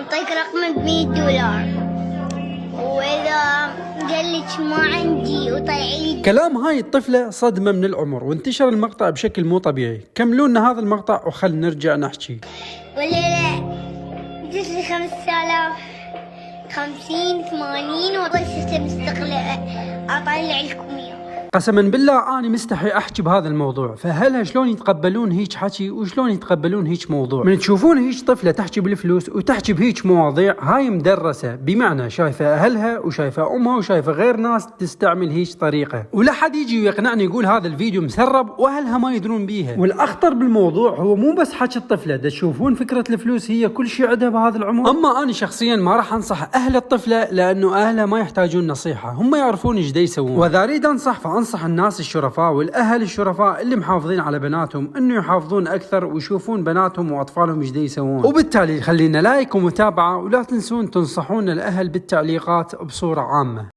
أعطيك رقم ب$100 وإذا قالك ما عندي وطيعي. كلام هاي الطفلة صدمة من العمر، وانتشر المقطع بشكل مو طبيعي. كملوا لنا هذا المقطع وخل نرجع نحكي. ولا لا جزء 5000 50 80 وضيسة مستقلة أطلع لكم إياه. قسما بالله أنا مستحي أحكي بهذا الموضوع، فهلها شلون يتقبلون هيك حكي وشلون يتقبلون هيك موضوع؟ من تشوفون هيك طفلة تحكي بالفلوس وتحكي بهيك مواضيع، هاي مدرسة، بمعنى شايفة أهلها وشايفة أمها وشايفة غير ناس تستعمل هيك طريقة، ولا حد يجي ويقنعني يقول هذا الفيديو مسرب وأهلها ما يدرون بيها. والأخطر بالموضوع هو مو بس حكي الطفلة، دا تشوفون فكرة الفلوس هي كل شيء عندها بهذا العمر. أما أنا شخصيا ما راح أنصح أهل الطفلة، لأنه أهلها ما يحتاجون نصيحة، هم يعرفون إيش دا يسوون. وإذا أريد أنصح الناس الشرفاء والأهل الشرفاء اللي محافظين على بناتهم إنه يحافظون أكثر ويشوفون بناتهم وأطفالهم إيش يسوون. وبالتالي خلينا لايك ومتابعة، ولا تنسون تنصحون الأهل بالتعليقات بصورة عامة.